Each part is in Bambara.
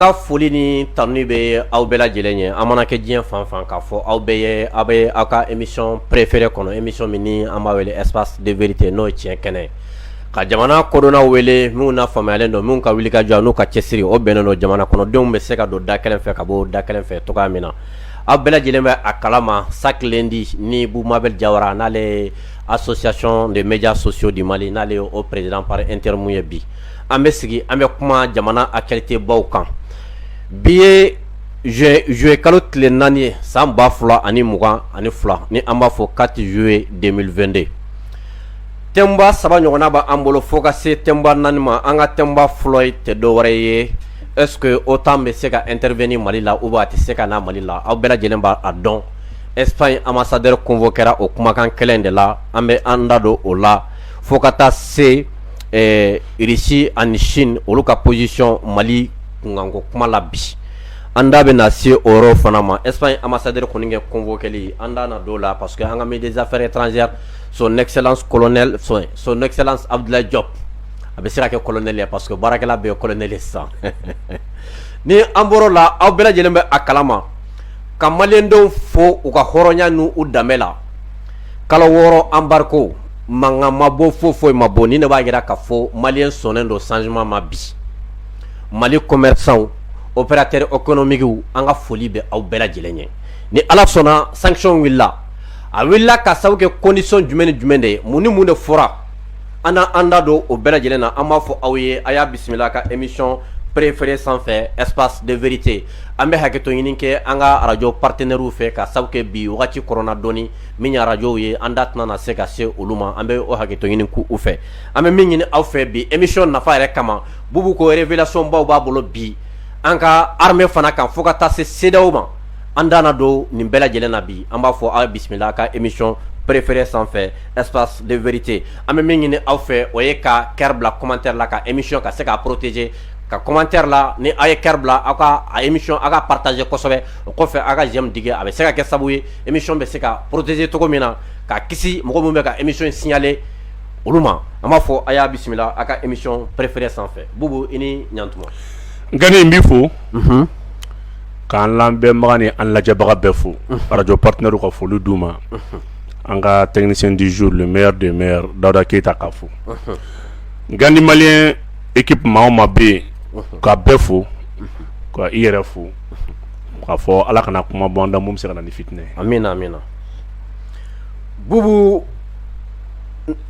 Ka foli ni tanu bɛ aw bɛɛ lajɛlen ye an mana kɛ diɲɛ fan fan k'a fɔ aw bɛɛ ye aw bɛ aw ka émission préférée kɔnɔ émission min ni an b'a wele espace de vérité n'o ye tiɲɛ kɛnɛ ka jamana kodɔnnaw wele minnu na faamuyalen don minnu ka wuli ka jɔ n'u ka cɛsiri o bɛnnen don jamana kɔnɔdenw bɛ se ka don da kelen fɛ ka bɔ da kelen fɛ cogoya min na aw bɛɛ lajɛlen bɛ a kalama chaque lundi ni Boumabel Diawara n'ale association des médias sociaux du Mali n'ale o président par intérim ye bi an bɛ sigi an bɛ kuma jamana actualité baw kan bi ye juillet kalo tile 4 ye san 2022 ni an b'a fɔ 4 juillet 2022 thème saba ɲɔgɔnna b'an bolo fo ka se thème 4 ma an ka thème fɔlɔ ye tɛ dɔ wɛrɛ ye est-ce que OTAN bɛ se ka intervenir Mali la ou bien a tɛ se ka na Mali la aw bɛɛ lajɛlen b'a dɔn Espagne ambassadeur convoquera o kumakan kelen de la an bɛ an da don o la fo ka taa se Russie ani Chine olu ka position Mali kunganko kuma la bi an da bɛna se o yɔrɔ fana ma Espagne ambassadeur kɔni kɛ convoqueli an da na don la parce que an ka ministre des affaires étrangères son excellence colonel son excellence Abdoulaye Diop a bɛ se ka kɛ colonel ye parce que baarakɛla bɛɛ ye colonel ye sisan ni an bɔr'o la aw bɛɛ lajɛlen bɛ a kalama ka maliyɛndenw fo u ka hɔrɔnya n'u danbe la kalo 6 embargo mankan ma bɔ foyi ma bɔ ni ne b'a jira k'a fɔ maliyɛn sɔnnen don changement ma bi Mali commerçants opérateurs économiques an ka foli bɛ aw bɛɛ lajɛlen ye ni ala sɔnna sanction wulila a wulila ka sababu kɛ condition jumɛn ni jumɛn de ye mun ni mun de fɔra an da don o bɛɛ lajɛlen na an b'a fɔ aw ye a y'a bisimila ka émission préférée sanfɛ espace de vérité an bɛ hakɛto ɲini kɛ an ka radio partenaires fɛ ka sababu kɛ bi wagati kɔrɔna dɔɔni min ye radio ye an da tɛna na se ka se olu ma an bɛ o hakɛto ɲini k'u fɛ an bɛ min ɲini aw fɛ bi émission nafa yɛrɛ kama bubu ko révélation baw b'a bolo bi an ka armée fana kan fo ka taa se CEDEAO ma an da na don nin bɛɛ lajɛlen na bi an b'a fɔ aw bisimila ka émission préférée sanfɛ espace de vérité an bɛ min ɲini aw fɛ o ye ka cœur bila commentaire la ka émission ka se k'a protéger ka commentaire la ni aw ye cœur bila aw ka émission aw ka partager kosɛbɛ o kɔfɛ aw ka j'aime digi a bɛ se ka kɛ sababu ye émission bɛ se ka protéger cogo min na ka kisi mɔgɔ min bɛ ka émission signaler olu ma an b'a fɔ a y'a bisimila aw ka émission préférée sanfɛ bubu i ni ɲantuma Gani n b'i fo k'an lamɛnbaga ni an lajɛbaga bɛɛ fo radio partenaire ka foli d'u ma an ka technicien du jour le meilleur des meilleurs Dawuda Keita ka fo Gani malien équipe maa o maa bɛ yen ka bɛɛ fo ka i yɛrɛ fo k'a fɔ ala kana kuma bɔ an da mun bɛ se ka na ni fitinɛ ye amina amina bubu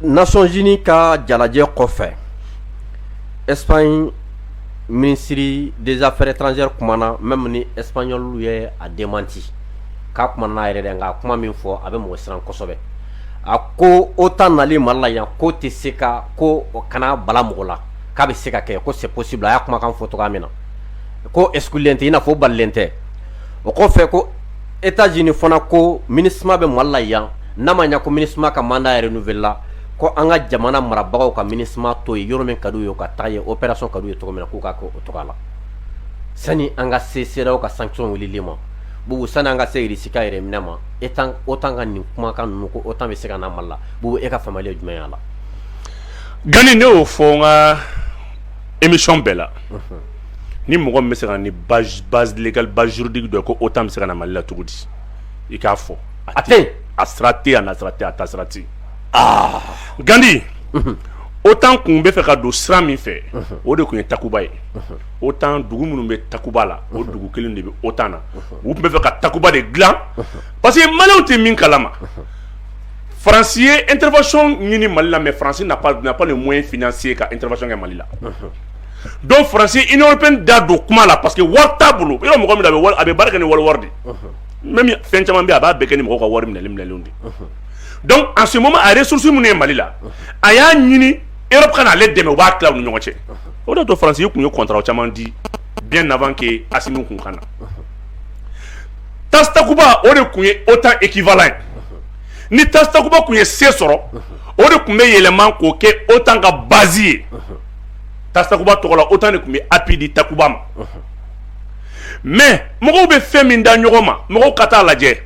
Nations Unies ka jalajɛ kɔfɛ Espagne ministre des affaires étrangères kumana même ni espagnol ye a démenti k'a kumana yɛrɛ dɛ nka kuma min fɔ a bɛ mɔgɔ siran kosɛbɛ a ko OTAN nali Mali la yan ko tɛ se ka ko kana bala mɔgɔ la k'a bɛ se ka kɛ ko c'est possible a y'a kumakan fɔ cogoya min na ko exclulen tɛ i n'a fɔ balilen tɛ o kɔfɛ ko États-Unis fana ko MINUSMA bɛ Mali la yan n'a ma ɲɛ ko MINUSMA ka mandat renouvelé la ko an ka jamana marabagaw ka MINUSMA to ye yɔrɔ min ka d'u ye ka taa ye opération ka d'u ye cogo min na k'u k'a kɛ o cogoya la sani an ka se CEDEAO ka sanction wulili ma bubu sani an ka se Russie ka yɛrɛ minɛ ma OTAN ka nin kumakan ninnu ko OTAN bɛ se ka na Mali la bubu e ka faamuyali ye jumɛn y'a la Gani ne y'o fɔ n ka émission bɛɛ la ni mɔgɔ min bɛ se ka ni base légale base juridique dɔ ye ko OTAN bɛ se ka na Mali la cogo di i k'a fɔ a tɛ a sira tɛ a na sira tɛ a ta sira tɛ Gandi OTAN kun bɛ fɛ ka don sira min fɛ o de kun ye Takuba ye OTAN dugu minnu bɛ Takuba la o dugu kelen de bɛ OTAN na u tun bɛ fɛ ka Takuba de dilan parce que Maliens tɛ min kalama France ye intervention ɲini Mali la mais France n'a pas les moyens financiers ka intervention kɛ Mali la donc France Union européenne da don kuma la parce que wari t'a bolo yɔrɔ mɔgɔ min a bɛ baara kɛ ni wari de même fɛn caman bɛ yen a b'a bɛɛ kɛ ni mɔgɔw ka wari minɛlenw de donc en ce moment a ressources minnu ye Mali la a y'a ɲini Europe ka n'ale dɛmɛ u b'a tila u ni ɲɔgɔn cɛ o de to France kun ye contrat caman di bien avant que Assimi kun ka na TAS Takuba o de kun ye OTAN équivalent ni TAS Takuba kun ye se sɔrɔ o de kun bɛ yɛlɛma k'o kɛ OTAN ka base ye TAS Takuba tɔgɔ la OTAN de kun bɛ appui di Takuba ma mais mɔgɔw bɛ fɛn min da ɲɔgɔn ma mɔgɔw ka taa lajɛ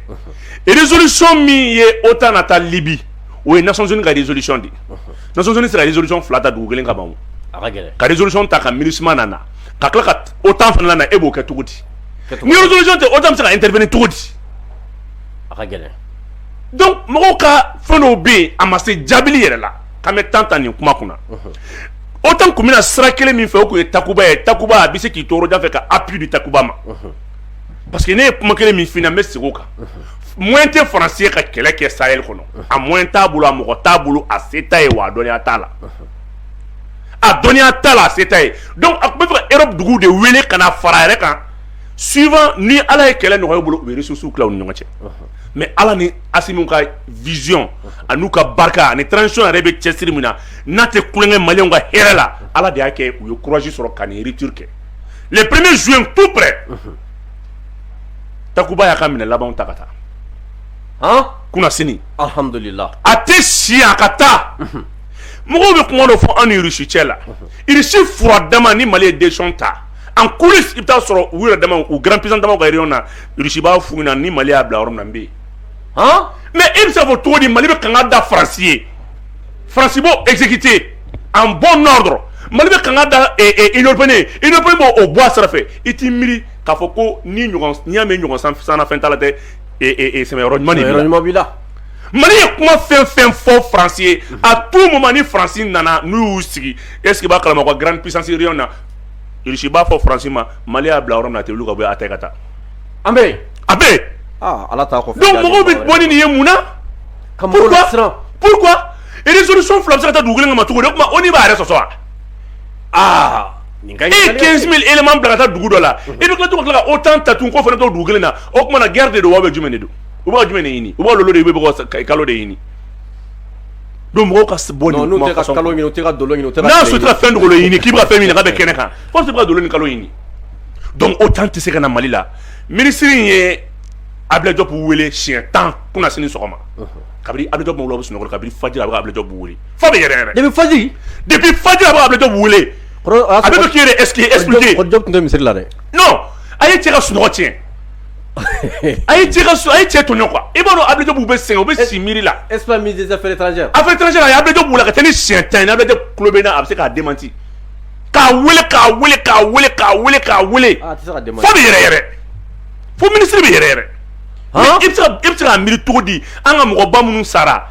résolution min ye OTAN na taa Libye o ye Nations Unies ka résolution di Nations Unies sera résolution fila ta dugu kelen ka ban ka résolution ta ka MINUSMA nana ka tila ka OTAN fana na e b'o kɛ cogo di ni résolution tɛ OTAN bɛ se ka intervenir cogo di a ka gɛlɛn donc mɔgɔw ka fɛn dɔw bɛ yen a ma se jaabili yɛrɛ la k'an bɛ tan nin kuma kunna OTAN kun bɛna sira kelen min fɛ o kun ye Takuba ye Takuba a bɛ se k'i to yɔrɔjan fɛ ka appui di Takuba ma parce que ne ye kuma kelen min f'i ɲɛna n bɛ segin o kan moyen tɛ Faransi ye ka kɛlɛ kɛ Sahel kɔnɔ a moyen t'a bolo a mɔgɔ t'a bolo a se t'a ye wa a dɔnniya t'a la a dɔnniya t'a la a se t'a ye donc a tun bɛ fɛ ka Europe duguw de wele ka na fara a yɛrɛ kan suivant ni Ala ye kɛlɛ nɔgɔya u bolo u bɛ ressources tila u ni ɲɔgɔn cɛ mais Ala ni Assimi ka vision a n'u ka barika ani transition yɛrɛ bɛ cɛsiri min na n'a tɛ kulonkɛ maliyɛnw ka hɛrɛ la Ala de y'a kɛ u ye courage sɔrɔ ka nin rupture kɛ le 1er juin tout près Takuba y'a ka minɛ labanw ta ka taa kuna sini alhamdulillah a tɛ si a ka taa mɔgɔw bɛ kuma dɔ fɔ an ni Russie cɛ la Russie fura dama ni Mali ye décision ta en coulisses i bɛ taa sɔrɔ u yɛrɛ dama u grand puissant dama ka réunion na Russie b'a f'u ɲɛna ni Mali y'a bila yɔrɔ min na n bɛ yen mais e bɛ se ka fɔ cogo di Mali bɛ kanga da Faransi ye Faransi b'o exécuter en bon ordre Mali bɛ kanga da Union européenne b'o bɔ a sira fɛ i t'i miiri k'a fɔ ko n'i y'a mɛn ɲɔgɔn sanna fɛn t'a la tɛ sɛmɛyɔrɔ ɲuman b'i la Mali ye kuma fɛn fɛn fɔ Faransi ye à tout moment ni Faransi nana n'u y'u sigi est-ce que b'a kalama ko grande puissance réunion na Russie b'a fɔ Faransi ma Mali y'a bila yɔrɔ min na a tɛ wuli ka bɔ yen a tɛ ka taa a bɛ yen Ala t'a kɔfɛ donc mɔgɔw bɛ bɔ ni nin ye mun na pourquoi résolution fila bɛ se ka taa dugu kelen kama cogo di o tuma ONU b'a yɛrɛ sɔsɔ wa e 15 000 éléments bila ka taa dugu dɔ la e bɛ tila ka OTAN ta tun ko fana to dugu kelen na o tuma na guerre de don wa bɛ jumɛn de don u b'a jumɛn de ɲini u b'a lolo de u bɛ bɔ kalo de ɲini donc mɔgɔw ka bɔ nin kuma fasɔn kalo ɲini u tɛ ka dolo ɲini u tɛ ka n'a sotira fɛn dogo ɲini k'i bɛ ka fɛn min na k'a bɛ kɛnɛ kan fo tɛ ka dolo ni kalo ɲini donc OTAN tɛ se ka na Mali la ministre in ye Abdoulaye Diop wele siɲɛ 10 kunna sini sɔgɔma kabiri Abdoulaye Diop wele bɛ sunɔgɔ kabiri fajiri a bɛ Abdoulaye Diop wele fo bɛ yɛrɛ yɛrɛ depuis fajiri a bɛ Abdoulaye Diop wele a bɛ k'i yɛrɛ expliquer Diop tun tɛ misiri la dɛ non a ye cɛ ka sunɔgɔ tiɲɛ a ye cɛ tɔɲɔ quoi i b'a dɔn Abdoulaye Diop bɛ sɛgɛn u bɛ si miiri la est-ce pas ministre des affaires étrangères a ye Abdoulaye Diop wele ka taa ni siɲɛ 10 ye Abdoulaye Diop tulo bɛ na a bɛ se k'a démenti k'a wele fo bɛ yɛrɛ yɛrɛ fo ministre bɛ yɛrɛ yɛrɛ i bɛ se k'a miiri cogo di an ka mɔgɔba minnu sara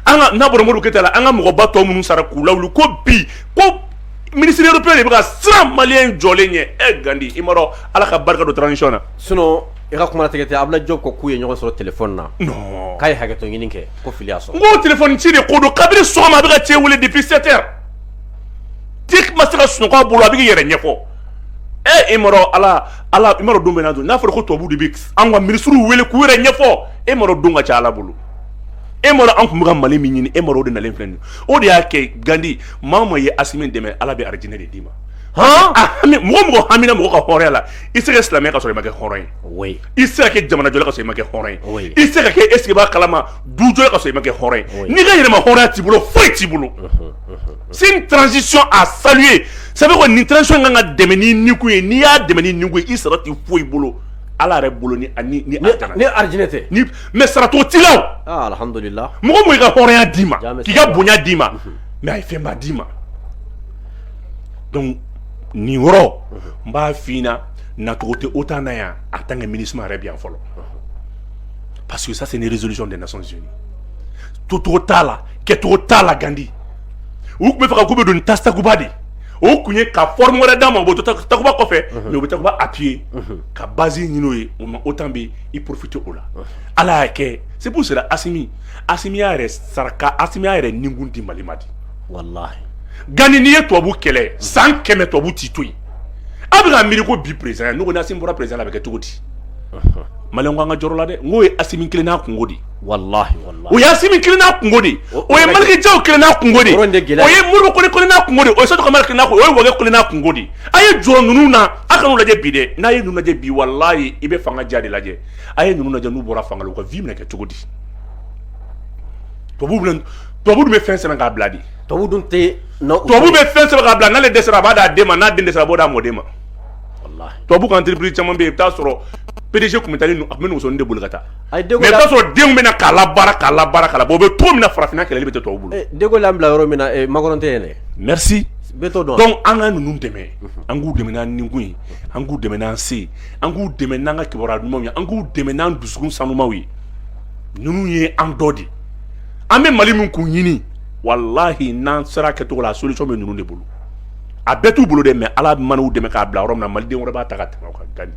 an ka n'a bɔra Modibo Keyita la an ka mɔgɔba tɔ minnu sara k'u lawuli ko bi ko ministre européen de bɛ ka siran maliyɛn jɔlen ɲɛ Gandi i m'a dɔn Ala ka barika don transition na sinon i ka kuma latigɛ tɛ Abdoulaye Diop ko k'u ye ɲɔgɔn sɔrɔ téléphone na non k'a ye hakɛto ɲini kɛ ko fili y'a sɔrɔ n ko téléphone ci de ko don kabini sɔgɔma a bɛ ka cɛ wele depuis 7 heures cɛ ma se ka sunɔgɔ a bolo a bɛ k'i yɛrɛ ɲɛfɔ i m'a dɔn Ala i m'a dɔn don bɛ n'a don n'a fɔra ko tubabu de bɛ an ka ministres wele k'u yɛrɛ ɲɛfɔ e m'a dɔn don ka ca Ala bolo e m'a dɔn an tun bɛ ka Mali min ɲini e m'a dɔn o de nalen filɛ nin ye o de y'a kɛ Gandi maa o maa ye Assimi dɛmɛ Ala bɛ arijinɛ de d'i ma mɔgɔ hamina mɔgɔ ka hɔrɔnya la i se ka silamɛya ka sɔrɔ i ma kɛ hɔrɔn ye i se ka kɛ jamana jɔla ka sɔrɔ i ma kɛ hɔrɔn ye i se ka kɛ est-ce que b'a kalama du jɔla ka sɔrɔ i ma kɛ hɔrɔn ye n'i ka yɛlɛma hɔrɔnya t'i bolo foyi t'i bolo c'est une transition à saluer ça veut dire que nin transition kan ka dɛmɛ ni nikun ye n'i y'a dɛmɛ ni nikun ye i sara t'i foyi bolo Ala yɛrɛ bolo ni arijinɛ tɛ mais saracogo t'i la o alhamdulillah mɔgɔ mun y'i ka hɔrɔnya d'i ma k'i ka bonya d'i ma mais a ye fɛnba d'i ma donc nin yɔrɔ n b'a f'i ɲɛna nacogo tɛ OTAN na yan en tant que MINUSMA yɛrɛ bɛ yan fɔlɔ parce que ça c'est une résolution des Nations Unies tocogo t'a la kɛcogo t'a la Gandi u tun bɛ fɛ ka k'u bɛ don ni Takuba de o tun ye ka forme wɛrɛ d'a ma u bɛ to Takuba kɔfɛ mais u bɛ Takuba appuyer ka base ɲini o ye o ma OTAN bɛ i profiter o la Ala y'a kɛ c'est pour cela Assimi y'a yɛrɛ saraka Assimi y'a yɛrɛ nikun di Mali ma di wallahi Gandi n'i ye tubabu kɛlɛ san 100 tubabu t'i to yen a bɛ ka miiri ko bi président ye n'o ko ni Assimi bɔra président la a bɛ kɛ cogo di maliyɛnw k'an ka jɔrɔ la dɛ n k'o ye Assimi kelen n'a kungo de wallahi o ye Assimi kelen n'a kungo de o ye Maliki Jaw kelen n'a kungo de o ye Modibo Kone kelen n'a kungo de o ye Sadu Kamara kelen n'a kungo o ye Wage kelen n'a kungo de a ye jɔ ninnu na a kan'u lajɛ bi dɛ n'a ye ninnu lajɛ bi wallahi i bɛ fanga diya de lajɛ a ye ninnu lajɛ n'u bɔra fanga la u ka vie minɛ kɛ cogo di tubabu dun bɛ fɛn sɛbɛn k'a bila de tubabu dun tɛ tubabu bɛ fɛn sɛbɛn k'a bila n'ale dɛsɛra a b'a d'a den ma n'a den dɛsɛra a b'o d'a mɔden ma tubabu ka entreprise caman bɛ yen i bɛ taa sɔrɔ PDG kun bɛ taa a tun bɛ musonin de bolo ka taa mais i bɛ taa sɔrɔ denw bɛ na k'a labaara o bɛ cogo min na farafinna kɛlɛli bɛ tɛ tubabu bolo Deko l'an bila yɔrɔ min na Macron tɛ yen dɛ merci donc an ka ninnu dɛmɛ an k'u dɛmɛ n'an nikun ye an k'u dɛmɛ n'an se an k'u dɛmɛ n'an ka kibaruya ɲumanw ye an k'u dɛmɛ n'an dusukun sanumaw ye ninnu ye an dɔ de an bɛ Mali min kun ɲini wallahi n'an sera kɛcogo la solution bɛ ninnu de bolo a bɛɛ t'u bolo dɛ mais Ala mana u dɛmɛ k'a bila yɔrɔ min na Maliden wɛrɛ b'a ta ka tɛmɛ o kan Gani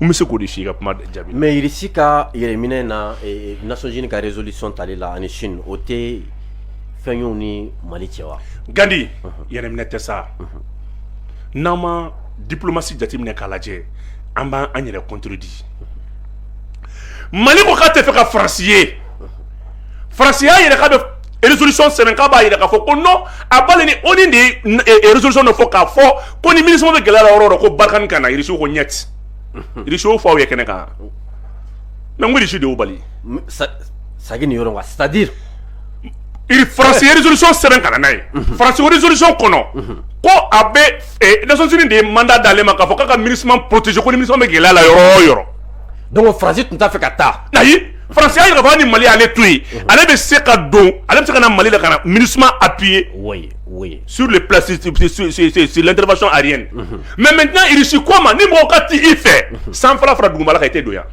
n bɛ se k'o de f'i ka kuma jaabi mais Irisi ka yɛrɛminɛ na Nations Unies ka résolution tali la ani Chine o tɛ fɛn y'u ni Mali cɛ wa Gandi yɛrɛminɛ tɛ sa n'an ma diplomatie jateminɛ k'a lajɛ an b'an yɛrɛ contredit Mali ko k'a tɛ fɛ ka Faransi ye Faransi y'a yɛrɛ k'a bɛ résolution sɛbɛn k'a b'a yɛrɛ k'a fɔ ko non a b'ale ni ONU de ye résolution dɔ fɔ k'a fɔ ko ni MINUSMA bɛ gɛlɛya la yɔrɔ o yɔrɔ ko Barkhane ka na Irisi ko ɲɛti Irisi y'o fɔ aw ye kɛnɛ kan mais n ko Irisi de y'o bali sagi nin yɔrɔ c'est à dire Faransi ye résolution sɛbɛn ka na n'a ye Faransi o résolution kɔnɔ ko a bɛ Nations Unies de ye mandat d'ale ma k'a fɔ k'a ka MINUSMA protéger ko ni MINUSMA bɛ gɛlɛya la yɔrɔ o yɔrɔ donc Faransi tun t'a fɛ ka taa ayi Faransi y'a yɛrɛ k'a fɔ ni Mali y'ale to yen ale bɛ se ka don ale bɛ se ka na Mali la ka na MINUSMA appuyer oui sur le plan sur l'intervention aérienne mais maintenant Irisi ko ma ni mɔgɔ ka t'i fɛ san fara dugumala kan i tɛ don yan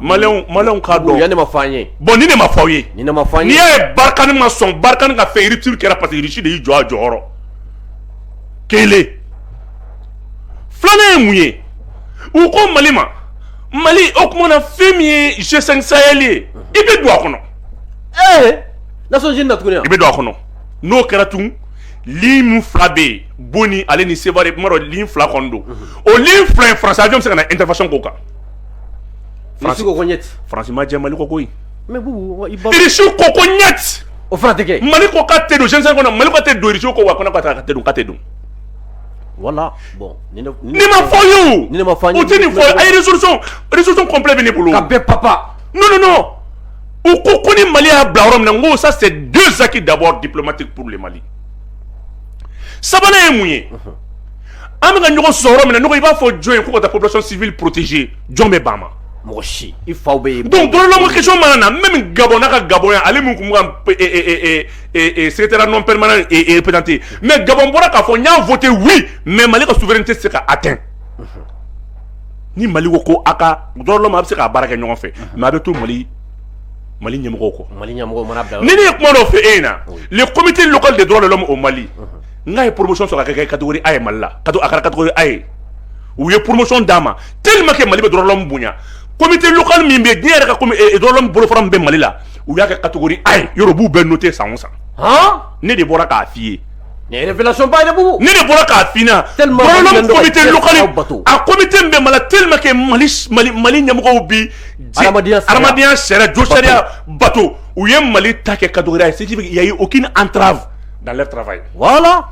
Maliyɛnw k'a dɔn yan ne ma fɔ an ye bon ni ne ma fɔ aw ye ni ne ma fɔ an ye n'i y'a ye Barkhane ma sɔn Barkhane ka fɛn rupture kɛra parce que Irisi de y'i jɔ a jɔyɔrɔ kelen filanan ye mun ye u ko Mali ma Mali o kuma na fɛn min ye G5 Sahel ye i bɛ don a kɔnɔ Nations Unies na tuguni i bɛ don a kɔnɔ n'o kɛra tun ligne min fila bɛ yen Boni ale ni Sevare kuma dɔ ligne fila kɔni don o ligne fila in Faransi avion bɛ se ka na intervention k'o kan Irisi ko ɲɛti Faransi ma jɛ Mali ko koyi mais bubu Irisi ko ɲɛti o fana tɛ kɛ Mali ko k'a tɛ don G5 kɔnɔ Mali ko tɛ don Irisi ko wa kɔnɔ ka tɛ don k'a tɛ don voilà bon ni ma fɔ ye ni ne ma fɔ an ye o tɛ nin fɔ a ye résolution complète bɛ ne bolo ka bɛɛ papa non u ko ni Mali y'a bila yɔrɔ min na n ko ça c'est deux acquis d'abord diplomatiques pour le Mali sabanan ye mun ye an bɛ ka ɲɔgɔn sɔrɔ yɔrɔ min na ne ko i b'a fɔ jɔn ye ko ka taa population civile protéger jɔn bɛ ban ma mɔgɔ si i faw bɛ yen donc dɔrɔlɔmɔ question mana na même Gabon n'a ka Gabon yan ale min kun bɛ ka secrétaire non permanent représenté mais Gabon bɔra k'a fɔ n y'a voté oui mais Mali ka souveraineté tɛ se ka atteindre ni Mali ko a ka dɔrɔlɔmɔ a bɛ se k'a baara kɛ ɲɔgɔn fɛ mais a bɛ to Mali ɲɛmɔgɔw kɔ Mali ɲɛmɔgɔw mana bila ni ne ye kuma dɔ fɔ e ɲɛna le comité local des droits de l'homme au Mali n k'a ye promotion sɔrɔ ka kɛ catégorie A ye Mali la a kɛra catégorie A ye u ye promotion d'a ma tellement que Mali bɛ droits de l'homme bonya comité local min bɛ yen n'i yɛrɛ ka droits de l'homme bolofara min bɛ Mali la u y'a kɛ catégorie A ye yɔrɔ b'u bɛɛ noté san o san ne de bɔra k'a f'i ye nin ye révélation ba ye dɛ bubu ne de bɔra k'a f'i ɲɛna droits de l'homme comité local a comité min bɛ Mali la tellement que Mali ɲɛmɔgɔw bi adamadenya sariya jo sariya bato u ye Mali ta kɛ catégorie A ye c'est-à-dire il y a eu aucune entrave dans leur travail voilà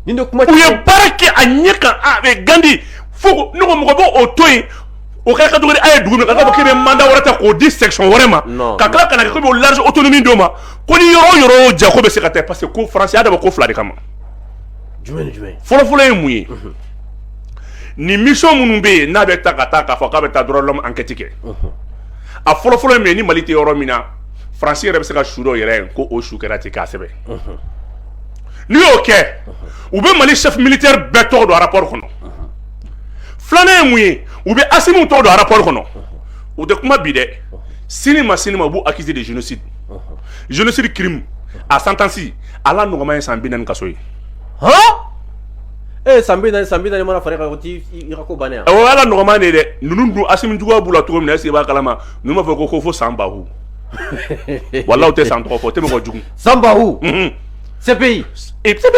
nin de kuma u ye baara kɛ a ɲɛ kan Gandi fo ne ko mɔgɔ b'o to yen o kɛra catégorie A ye dugu min na k'a fɔ k'i bɛ mandat wɛrɛ ta k'o di section wɛrɛ ma ka tila ka na kɛ k'i b'o large autonomie d'o ma ko ni yɔrɔ o yɔrɔ ja ko bɛ se ka taa parce que ko Faransi y'a dabɔ ko fila de kama jumɛn fɔlɔfɔlɔ ye mun ye ni mission minnu bɛ yen n'a bɛ taa ka taa k'a fɔ k'a bɛ taa droits de l'homme enquête kɛ a fɔlɔfɔlɔ ye mun ye ni Mali tɛ yɔrɔ min na Faransi yɛrɛ bɛ se ka su dɔ yɛrɛ ye ko o su kɛra ten k'a sɛbɛn n'i y'o kɛ u bɛ Mali chef militaire bɛɛ tɔgɔ don rapport kɔnɔ filanan ye mun ye u bɛ Assimi tɔgɔ don rapport kɔnɔ o tɛ kuma bi dɛ sini ma u b'u accuser de génocide génocide crime a sentence ala nɔgɔma ye san 40 kaso ye san bi naani mana fara kan o t'i ka ko bannen o ala nɔgɔma de dɛ ninnu dun Assimi juguya b'u la cogo min na est-ce que i b'a kalama ninnu b'a fɔ ko fo san bahu walahi o tɛ san tɔgɔ fɔ o tɛ mɔgɔ jugu san bahu CPI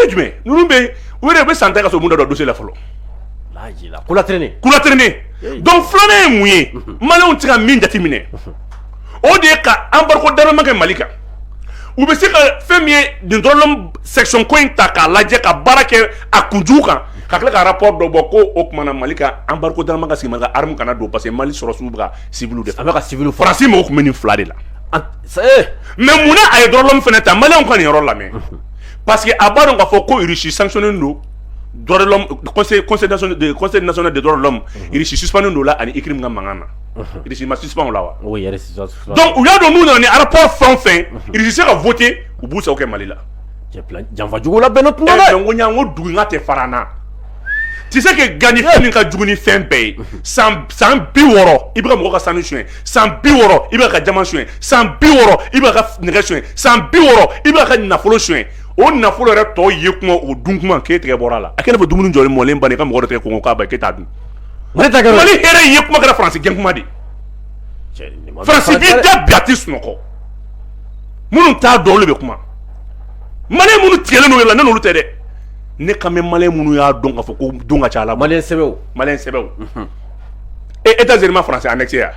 jumɛn ninnu bɛ yen u yɛrɛ bɛ san 10 ka sɔrɔ mun da don dossier la fɔlɔ kula traîner donc filanan ye mun ye Maliyɛnw tɛ ka min jateminɛ o de ye ka embargo d'armement kɛ Mali kan u bɛ se ka fɛn min ye nin droits de l'homme section ko in ta k'a lajɛ ka baara kɛ a kunjugu kan ka tila ka rapport dɔ bɔ ko o tuma na Mali ka embargo d'armement ka sigi Mali ka arme kana don parce que Mali sɔrɔsiw bɛ ka civils de a bɛ ka civils Faransi mɔgɔw tun bɛ nin fila de la mais mun na a ye droits de l'homme fana ta Maliyɛnw ka nin yɔrɔ lamɛn parce que a b'a dɔn k'a fɔ ko Russie sanctionné don droits de l'homme conseil national des droits de l'homme Russie suspendu don la ani ICRIM ka mankan na Russie ma suspend o la wa donc u y'a dɔn n'u nana ni rapport fɛn o fɛn Russie se ka voter u b'u sago kɛ Mali la janfa jugu la bɛn tun dɛ donc ɲa ngo dugu nga te farana tu sais que gani fɛn ka jugu ni fɛn bɛɛ ye san 60 i bɛ ka mɔgɔ ka sanu suɲɛ san 60 i bɛ ka jama suɲɛ san 60 i bɛ ka nɛgɛ suɲɛ san 60 i bɛ ka nafolo suɲɛ o nafolo yɛrɛ tɔ ye kuma o dun kuma k'e tigɛ bɔra la a kɛlen fɔ dumuni jɔlen mɔlen bannen ka mɔgɔ dɔ tigɛ kɔngɔ k'a ba k'e t'a dun Mali hɛrɛ ye kuma kɛra faransi gɛn kuma de faransi b'i da bi a tɛ sunɔgɔ minnu t'a dɔn olu bɛ kuma Mali minnu tigɛlen n'o la ne n'olu tɛ dɛ ne kan bɛ Mali minnu y'a dɔn k'a fɔ ko don ka ca la Mali sɛbɛw États-Unis ma faransi annexé ya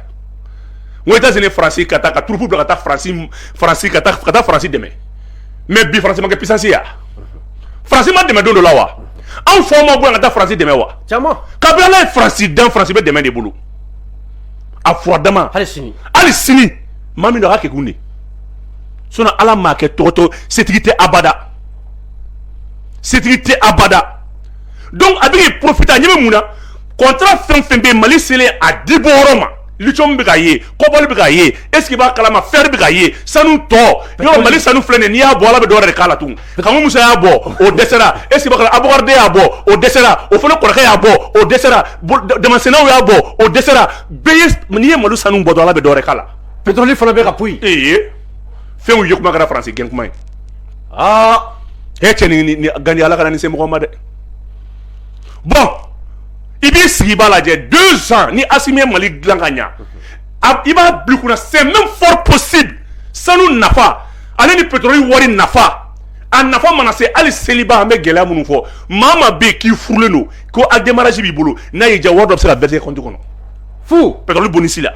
n ko États-Unis faransi ka taa ka turufu bila ka taa faransi ka taa faransi dɛmɛ mais bi faransi ma kɛ puissance ya faransi ma dɛmɛ don dɔ la wa anw fɔ ma bɔ yan ka taa faransi dɛmɛ wa caman kabila ala ye faransi dan faransi bɛ dɛmɛ de bolo a fura dama hali sini maa min don a ka kɛ kun de sinon ala m'a kɛ tɔgɔtɔ setigi tɛ abada donc a bɛ k'i profiter a ɲɛ bɛ mun na contrat fɛn fɛn bɛ yen Mali selen a di bɔ yɔrɔ ma lithium bɛ ka ye cobalt bɛ ka ye est-ce que b'a kalama fer bɛ ka ye sanu tɔ yɔrɔ Mali sanu filɛ nin ye n'i y'a bɔ ala bɛ dɔ wɛrɛ de k'a la tun Kamu Musa y'a bɔ o dɛsɛra est-ce que b'a kalama Abubakar y'a bɔ o dɛsɛra o fana kɔrɔkɛ y'a bɔ o dɛsɛra Damasɛnɛw y'a bɔ o dɛsɛra bɛɛ ye n'i ye Mali sanu bɔ dɔrɔn ala bɛ dɔ wɛrɛ k'a la pétrole fana bɛ ka poyi fɛnw ye kuma kɛra faransi gɛn kuma ye cɛ ni Gandi ala kana ni se mɔgɔ ma dɛ bon i b'i sigi b'a lajɛ 2 ans ni Assimi ye Mali dilan ka ɲa i b'a bila kunna c'est même fort possible sanu nafa ale ni pétrole wari nafa a nafa mana se hali seliba an bɛ gɛlɛya minnu fɔ maa ma bɛ yen k'i furulen don ko a démarrage b'i bolo n'a y'i diya wari dɔ bɛ se ka verser compte kɔnɔ fu pétrole bonisi la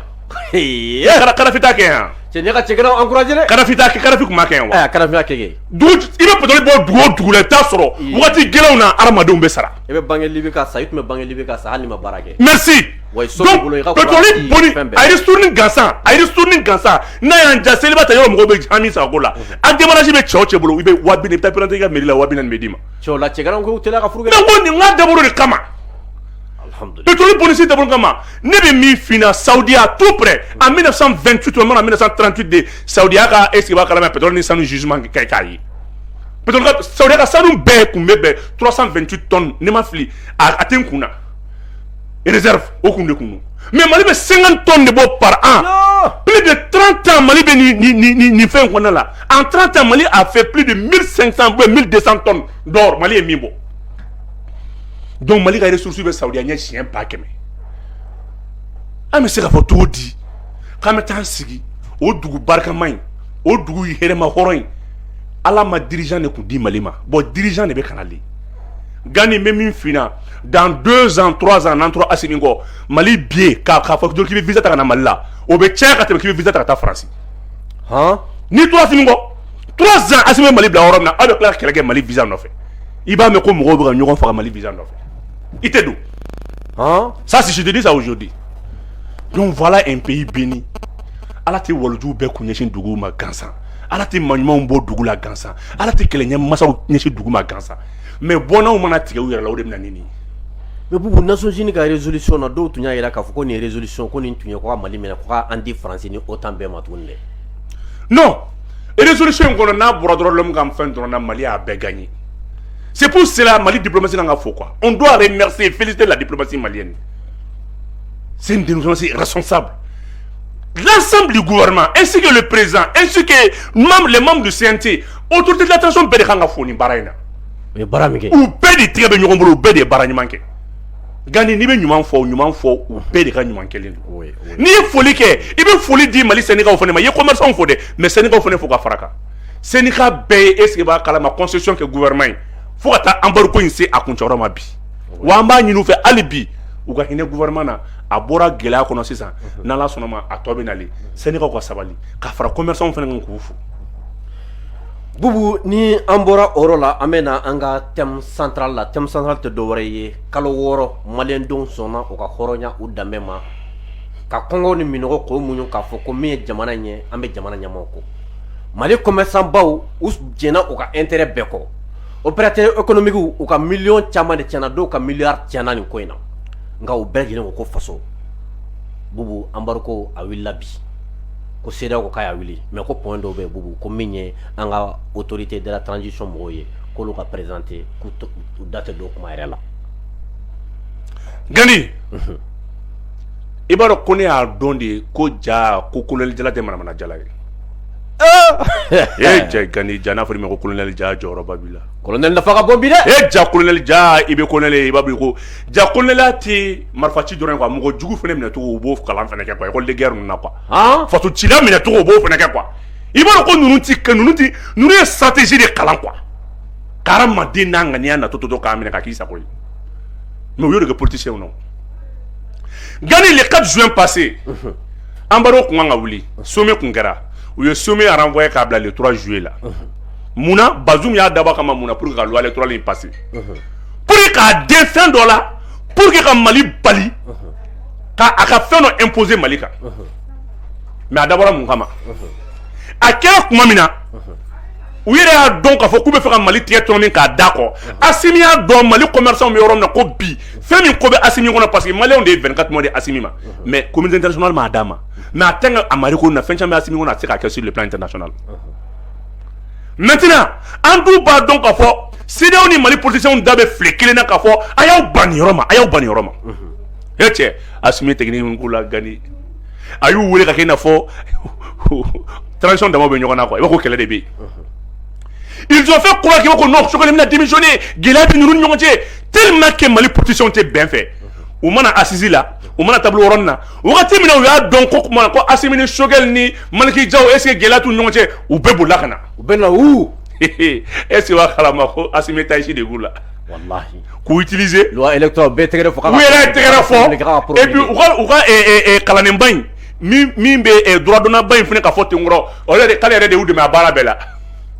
Kadafi t'a kɛ yan cɛ ne ka cɛkɛlaw encouragé dɛ Kadafi kun ma kɛ yan wa Kadafi y'a kɛ i bɛ pétrole bɔ dugu o dugu la i t'a sɔrɔ wagati gɛlɛnw na adamadenw bɛ sara i bɛ bange Libi ka sa i tun bɛ bange Libi ka sa hali ni ma baara kɛ merci donc pétrole boni a retourne gansan n'a y'an ja seliba ta yɔrɔ mɔgɔw bɛ hami sago la a démarrage bɛ cɛw cɛ bolo i bɛ 1000 i bɛ taa pérenter i ka mairie la 1000 bɛ d'i ma cɛw la cɛkɛlaw ko teliya ka furu kɛ ne ko nin ka dabɔra de kama pétrole bonisi dabɔra kama ne bɛ min f'i ɲɛna Saudi à tout près en 1928 ou en 1938 de Saudi ka est-ce que b'a kalama pétrole ni sanu jugement k'a ye pétrole Saudi ka sanu bɛɛ kun bɛ bɛn 328 tonnes ne ma fili a tɛ n kun na réserve au kun de kun mais Mali bɛ 50 tonnes de bɔ par an plus de 30 ans Mali bɛ ni fɛn kɔnɔna la en 30 ans Mali a fait plus de 1500 ou 1200 tonnes d'or Mali ye min bɔ donc Mali ka ressources bɛ Saudi ɲɛ siɲɛ 100 an bɛ se k'a fɔ cogo di k'an bɛ taa sigi o dugu barikama in o dugu hɛrɛma hɔrɔn in ala ma dirigeant de kun di Mali ma bon dirigeant de bɛ ka nalen Gani bɛ min f'i ɲɛna dans 2 ans 3 ans n'an tora Assimi kɔ Mali bi k'a fɔ k'i bɛ visa ta ka na Mali la o bɛ caya ka tɛmɛ k'i bɛ visa ta ka taa Faransi n'i tora Assimi kɔ 3 ans Assimi bɛ Mali bila yɔrɔ min na aw bɛ tila ka kɛlɛ kɛ Mali visa nɔfɛ i b'a mɛn ko mɔgɔw bɛ ka ɲɔgɔn faga Mali visa nɔfɛ i tɛ don ça si je te dis ça aujourd'hui donc voilà un pays béni ala tɛ walijuw bɛɛ kun ɲɛsin dugu ma gansan ala tɛ maɲumanw bɔ dugu la gansan ala tɛ kɛlɛɲɛ masaw ɲɛsin dugu ma gansan mais bɔnnaw mana tigɛ u yɛrɛ la o de bɛ na ni nin ye mais Bubu Nations Unies ka résolution na dɔw tun y'a jira k'a fɔ ko nin résolution ko nin tun ye ko ka Mali minɛ ko ka an di Faransi ni OTAN bɛɛ ma tuguni dɛ non résolution in kɔnɔ n'a bɔra dɔrɔn l'homme ka fɛn dɔrɔn na Mali y'a bɛɛ gagné c'est pour cela Mali diplomatie n'a ka fɔ quoi on doit remercier et féliciter la diplomatie malienne c'est une diplomatie responsable l'ensemble du gouvernement ainsi que le président ainsi que les membres du CNT autorité de l'attention bɛɛ de kan ka fɔ nin baara in na u ye baara min kɛ u bɛɛ de tigɛ bɛ ɲɔgɔn bolo u bɛɛ de ye baara ɲuman kɛ Gani n'i bɛ ɲuman fɔ u bɛɛ de ka ɲuman kɛlen don n'i ye foli kɛ i bɛ foli di Mali syndicat fana ma i ye commerçants fɔ dɛ mais syndicat fana fo ka fara kan syndicat bɛɛ ye est-ce que b'a kalama concession kɛ gouvernement ye fo ka taa embargo in se a kuncɛyɔrɔ ma bi wa an b'a ɲini u fɛ hali bi u ka hinɛ gouvernement na a bɔra gɛlɛya kɔnɔ sisan n'ala sɔnna ma a tɔ bɛ nalen syndicat ka sabali ka fara commerçants fana kan k'u fo Bubu ni an bɔra o yɔrɔ la an bɛ na an ka thème central la thème central tɛ dɔwɛrɛ ye kalo 6 maliyɛndenw sɔnna u ka hɔrɔnya u danbe ma ka kɔngɔ ni minɔgɔ k'o muɲu k'a fɔ ko min ye jamana ɲɛ an bɛ jamana ɲɛmaaw kɔ Mali commerçant baw u jɛnna u ka intérêt bɛɛ kɔ opérateur économique u ka miliyɔn caman de tiɲɛna dɔw ka miliyari tiɲɛna nin ko in na nka u bɛɛ lajɛlen ko faso Bubu embargo a wulila bi ko CEDEAO ko k'a wuli mais ko point dɔ bɛ bubu ko min ye an ka autorité de la transition mɔgɔw ye k'olu ka présenter k'u da tɛ don kuma yɛrɛ la. Gani i b'a dɔn ko ne y'a dɔn de ko ja ko colonel Jala tɛ manamana jala ye. Cɛ Gani ja n'a fɔra i ma ko colonel Ja jɔyɔrɔba b'i la. Colonel nafa ka bon bi dɛ. Ja colonel Ja i bɛ colonel ye i b'a dɔn ko ja colonel tɛ marifaci dɔrɔn ye quoi mɔgɔ jugu fana minɛ cogo u b'o kalan fana kɛ quoi école de guerre ninnu na quoi. Faso cila minɛ cogo u b'o fana kɛ quoi. I b'a dɔn ko ninnu ye stratégie de kalan quoi. Karamaden n'a ŋaniya natɔ to k'a minɛ ka k'i sago ye. Mais u y'o de kɛ politiciens na. Gani le 4 juin passé an b'a dɔn kun kan ka wuli sommet kun kɛra u ye sommet renvoyé k'a bila le 3 juillet la. Munna Bazoum y'a dabɔ kama munna pour que ka loi électorale in passer. Pour que k'a den fɛn dɔ la pour que ka Mali bali ka a ka fɛn dɔ imposer Mali kan. Mais a dabɔra mun kama a kɛra kuma min na u yɛrɛ y'a dɔn k'a fɔ k'u bɛ fɛ ka Mali tigɛ tɔnni k'a da kɔ Assimi y'a dɔn Mali commerçants bɛ yɔrɔ min na ko bi fɛn min ko bɛ Assimi kɔnɔ parce que Maliens de ye 24 mois de Assimi ma mais communauté internationale m'a d'a ma mais a tɛ a Mali ko na fɛn caman bɛ Assimi kɔnɔ a tɛ se k'a kɛ sur le plan international. Maintenant an dun b'a dɔn k'a fɔ CEDEAO ni Mali politiciens da bɛ file kelen na k'a fɔ a y'aw ban nin yɔrɔ ma a y'aw ban nin yɔrɔ ma. E cɛ Assimi technique ko la Gani a y'u wele ka kɛ i n'a fɔ transition dama bɛ ɲɔgɔn na quoi i b'a ko kɛlɛ de bɛ yen. Ils ont fait croire que non, Choguel n'a démissionné, Guélabi nous n'ont pas tellement que Mali politiciens étaient bien faits. Ou mana assisi là, ou mana tableau rond là. Ou quand il y a donc quoi Assimi Choguel ni Maliki Diaw est-ce que Guélabi nous n'ont pas ou bébou là kana. Ou ben là où? Est-ce que va kalama ko Assimi Taïchi de goula. Wallahi. Qu'on utiliser loi électorale bétéré faut. Oui, électorale faut. Et puis ou kalanembain. Min be droit donna bain fini ka fote ngoro. O le kale de ude ma bara bela.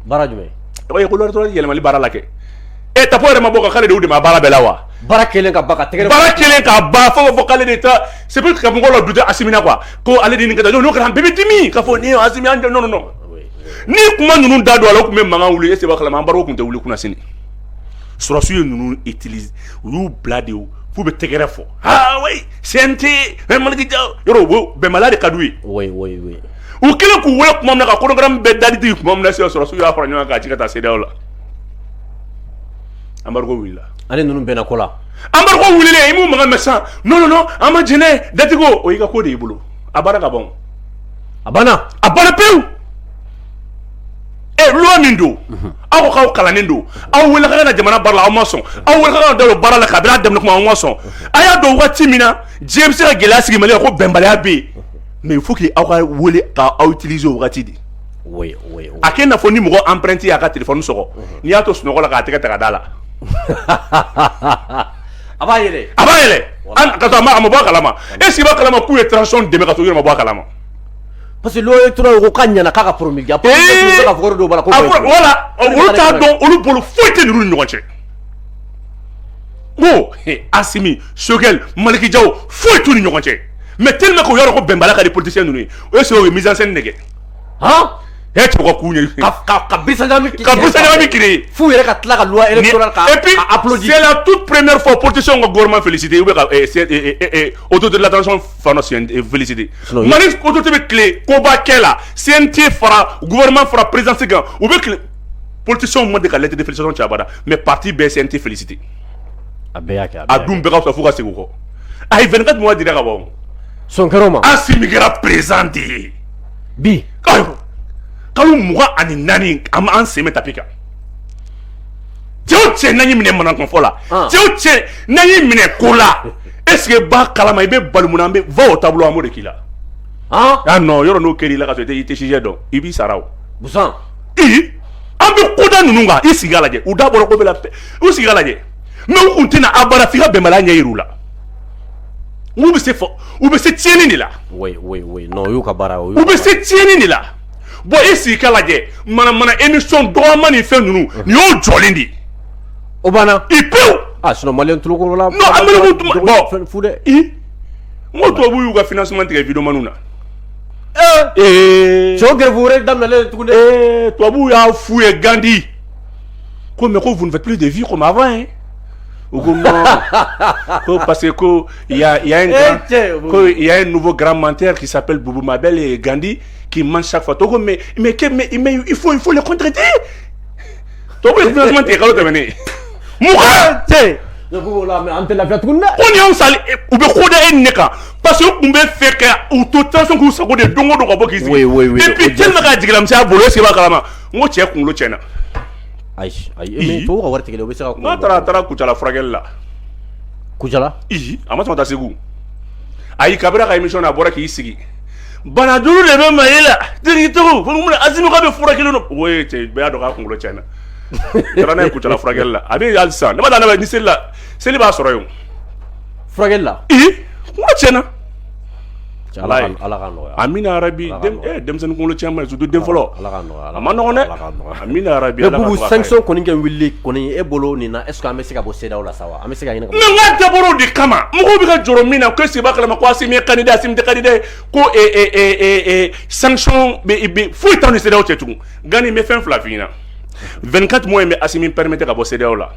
Bara jume. Oye ko lor to yelma bara la ke e ta pore ma boka kale de udima bara bela wa bara kelen ka baka tegere bara kelen ka ba fo kale de ta c'est peut que ngolo dute Assimina quoi ko ale de ni ka no ka bebe dimi ka fo ni Assimi ande non ni kuma nunu da do ala ko même manga wuli e se ba kala ma baro ko te wuli kuna sini surasu nunu utilise yu blade fu be tegere fo oui senti même maliki jaw yoro be malade kadui oui u kelen ku wele kuma na ka programme be dadi kuma na se surasu ya fara nyanga ka ci ka ta CEDEAO la ambargo willa ale nunu bena kola ambargo wulile imu manga messa non ama jene datigo o yiga ko de ibulu abara ka bon abana peu e lo nindo aw ka kala nindo aw wala ka na jamana barla aw mason aw wala ka da barala ka bla dem kuma aw mason aya do wati mina james ka gelasi mali ko bembala be mais il faut que aw ka wole ka aw utiliser wati di oui akena fo ni mo emprunter ya ka téléphone soko ni ato sunoko la ka teka taka dala abayele an ka to ma amabo kalama est ce que ba kalama ku e transition de me ka to yoro mabo kalama parce que lo électoral ko kanyana kaka promulguer ka foro do bala ko voilà on ta don on bolo foite ni ñu ñoce bo Assimi Choguel Maliki Diaw foite ni ñoce mais tellement ko yoro ko bembala ka des politiciens nous est ce que mise en scène nege et tu vois kabisa jami créé fou yere ka tla ka loi électorale ka applaudir c'est la toute première fois politiciens ko gouvernement félicité ou autour de l'attention fanotion félicité manis autour de clé ko ba kela CNT fara gouvernement fara présidence gan ou be politiciens mo de ka lettre de félicitations chabada mais parti BCNT félicité abeyaka adum be ka so fuka seguko ay 24 mois dire ka bon son karoma Assimi gra présenté bi kalu muga ani nani am an seme tapika tio tche nani mine manan kon fola tio tche nani mine kola est-ce que ba kalama ibe balumuna be va au tableau amore kila ah non yoro no keri la ka te chije don ibi sarao busan ambe koda nununga isigala je uda boro ko bela u sigala je mais u kuntina abara fika be mala nyirula u be se fo u be se tieni ni la oui non yu ka bara u be se tieni ni la bon ici kala je mana émission do mani fe nunu ni o jolindi obana il peut sinon malien tout ko la non amelo bon fude mo to bu yuga financement de vidéo manuna Choguel vous rek dam na le tukunde to bu ya foué Gandhi comme ko vous ne faites plus de vie comme avant hein ou non parce que il y a un nouveau grand menteur qui s'appelle Boubou Mabel et Gandhi qui mange chaque fois. Mais il faut le contredire. Donc le financement est quand même Mouha on y a un sale ou bien parce que on veut faire que ou tout temps qu'on s'en de dongo de robot qui oui et puis tellement que digram ça bolo c'est pas kalama on tient qu'on le tient aïe mais faut avoir tes gars ça non tara kuchala fragel là kuchala amatu mata segu ayi kabira ka émission na bora ki sigi bana duru le même là diri to fo mun azimi ka be fura kilo no oui te be ado ka qu'on le tient tara na kuchala fragel là abi alsan ne ba na ni c'est li ba soro yo fragel là on tient ala amina arabi dem sen ko lo tiam su dem folo amano ne amina arabi ala bu sanction ko ngi willi ko ni e bolo ni na est-ce que amesi ka bo seda wala sawa amesi ka ina ko nga daboro di kama mo bi ka joro mina ko se bakala ma ko asimi candidat sim de candidat ko sanction be fo tan ni seda o tetu gani me fin flavina 24 mois me asimi permettre ka bo seda wala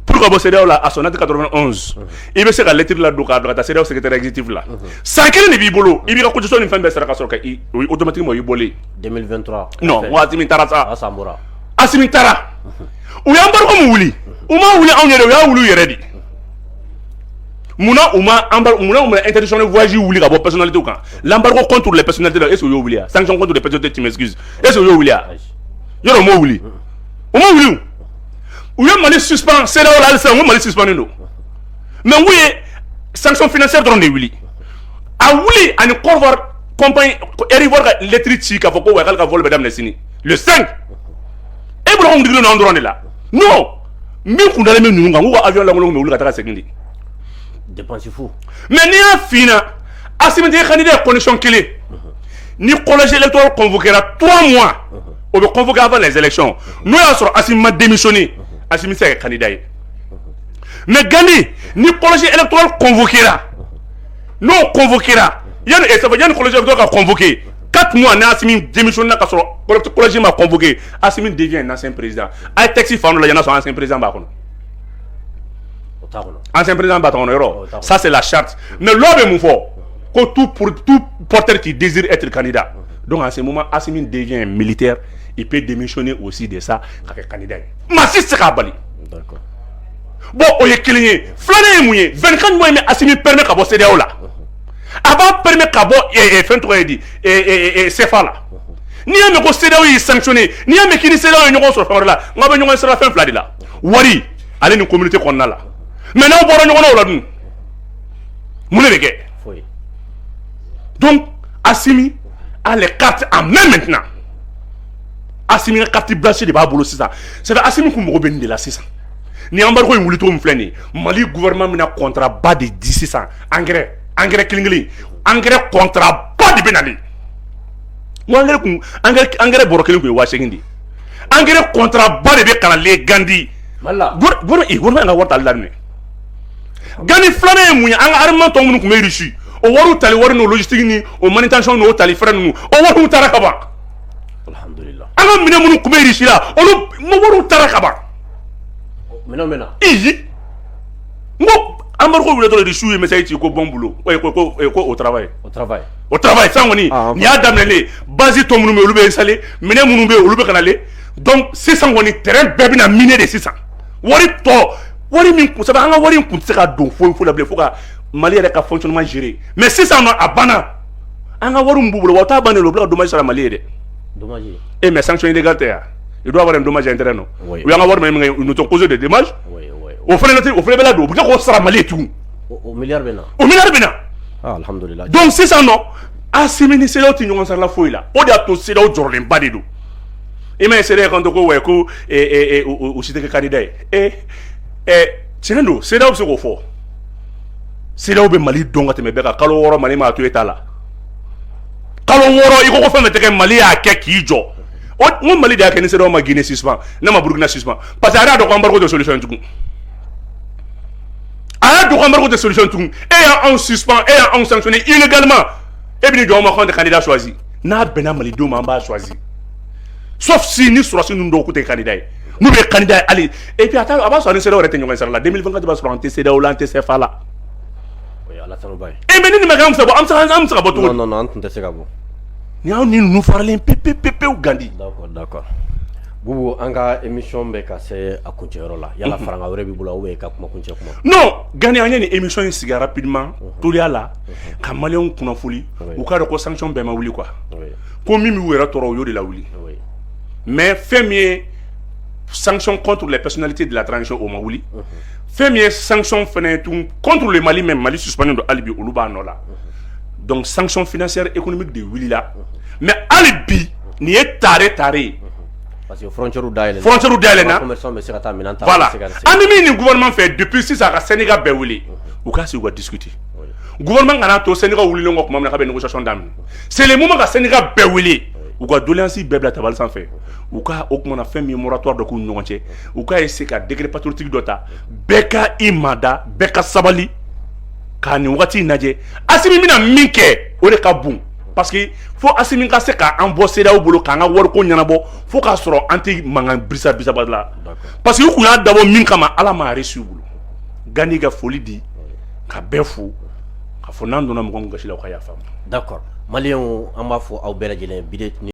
pour que bosser là à son 91 il veut se la lettre là do ka ta c'est secrétaire exécutif là sans quel ni bibolo il bi ko condition ni fin be sera ka soro ka automatiquement bolé 2023 non wa asimi tarasa asamura asimi tara ou ya mbar ko mu wuli o ma wuli on yere ya wulu yere di muna interdiction de voyage wuli ka bo personnalité kan l'embargo contre les personnalités là est-ce que yo wuli sanction contre les personnalités tu m'excuses est-ce que yo wuli yo mo wuli o ma wuli ou y'a mal suspend c'est là où c'est on mal suspendu non mais oui sanction financière dans les wili a wili à une corps compagnie erivoir l'électricité qu'a faut qu'on va vol madame Nessini le 5 et pour on dit non endroit là non mais qu'on allait même nous on avion là on nous le 4 secondes dépense fou mais ni a fina assimé des candidats connexion clé ni collège électoral convoquera 3 mois on va convoquer avant les élections nous a sur assimé démissionné Assimi c'est candidat. Mais Gandhi, ni collège électoral convoquera. Non convoquera. Il y a un collège électoral convoqué. 4 mois, Assimi démissionne na kasoro. Collège m'a convoqué. Assimi devient un ancien président. Ay taxi fanu la yana son ancien président ba kono. Ancien président ba tono yoro. Ça c'est la charte. Mais l'homme est fort. Que tout porteur qui désire être candidat. Donc en ce moment Assimi devient militaire. Il peut démissionner aussi de ça avec candidat. Massi c'est kabali. D'accord. Bon, on est client. Flané mouillé. 24 mois mais Assimi permet qu'à bosser là. Avant permet qu'à bo et fin toi dit et c'est fa là. Ni a me ko cédé il sanctionné. Ni a me qui cédé il ñoko sur fa là. Ngaba ñoko sur la fin fladi là. Wari, allez une communauté qu'on a là. Maintenant on bora ñoko là dun. Moulé beke. Oui. Donc Assimi a les cartes en main maintenant. Assimi a carte blanche de babolo 600. C'est Assimi ko mo ben de la 600. Ni embargo nguli to mfleni. Mali gouvernement mina contrat bas de 1600 engrais klingli. Engrais contrat bas de benali. Mo engrais borokeli ko wa shegindi. Engrais contrat bas de be kala le Gandhi. Malla. Gouvernement nga warta lalne. Gani flane munya anga armement to mun ko me richi. O waru tali waru no logistique ni o manutention no tali frère nu. O waru tarakaba. Alhamdulillah. Anga mina mun ko me richi la. O mo waru tarakaba. Mena. Ici. Ngo ambarko wule to de chouer mais ça été ko bon boulot. Ko au travail. Au travail. Au travail ça ngoni. Ni adamele basi to munu me olube salé, mene munu be olube kanale. Donc 600 ngoni terrain bebi na miner de 600. Wari min ko saba anga wari ko tsaka don fo la ble fo ka Mali avec un fonctionnement géré. Mais 600 à bana. Anga waru mbubulo wata bana lo bla dommage sur la Mali de. Dommage. Et mais sanctions illégales il doit avoir un dommage intérêt non. Oui. Il y a avoir même nous ont causé des dommages. Oui. Au fait là do, ko sara Mali tout. Au milliard bena. Au milliard bena. Ah alhamdulillah. Donc 600 non. Asimini c'est là où tu nous la fouille là. On a tout c'est là où jorlen pas de do. Et mais c'est là quand ko ouais ko et aussi des candidats. Et c'est là où c'est au fort. C'est là où Mali donga te mebeka kalo woro Mali ma to etala. Kalo woro iko ko fa meteke Mali a keki jo. O Mali da keni c'est là ma Guinée suspend, na ma Burkina suspend. Parce que ara do embargo de solution tout. Ara do embargo de solution tout. Et en suspend et en sanctionné illégalement. Et bien do ma compte candidat choisi. Na bena Mali do ma ba choisi. Sauf si ni sur nous do côté candidat. Nous les candidats allez et puis attends avant ça on sera retenu en la 2024 va se rendre c'est là on c'est fa là. Oui, Allah tanu bay. Et mais ni magam ça am ça ba Non non non, on sega bo. Ni on ni nous parler ppp ou Gandhi. D'accord. Bubu anga émission be ka se akunche rola. Yala faranga wore bi bula we ka kuma kunche kuma. Non, Gandhi on une émission ici rapidement tout là ka malien kuna foli ou ka ko sanction be ma wuli quoi. Oui. Ko mimi wera toro yo de la wuli. Oui. Mais fait sanction contre les personnalités de la transition au Mali. Fait sanction contre le Mali même Mali suspendu de Alibi Oluba Nola. Donc sanction financière économique de Willy là. Mais Alibi n'y est taré. Parce que frontière ou d'aile. Voilà. Animi le gouvernement fait depuis 6 ans à Sénégal be Willy. Ou ka si on va discuter. Gouvernement ngana to Sénégal Willy ngo kuma na ka négociation d'am. C'est le moment que Sénégal be Willy. Ou ka doléance bebla tabal sans fait. Ou ka okmona fait mi moratoire de ko ñonté. Ou ka essayer ka décret patriotique dota. Beka imada, beka sabali. Ka ni wati naje. Asimi mina minke o de ka bon. Parce que faut asimi ka se ka embosser da o bolo ka nga wor ko ñanabo. Faut ka soro anti mangan brisa badla. Parce que ku ya dabo min kama ala ma reçu bolo. Gani ga folie di ka befu ka fo nan dona mo ngam gashila ko ya fam. D'accord. Malien on ba fo aw bela jelen bidé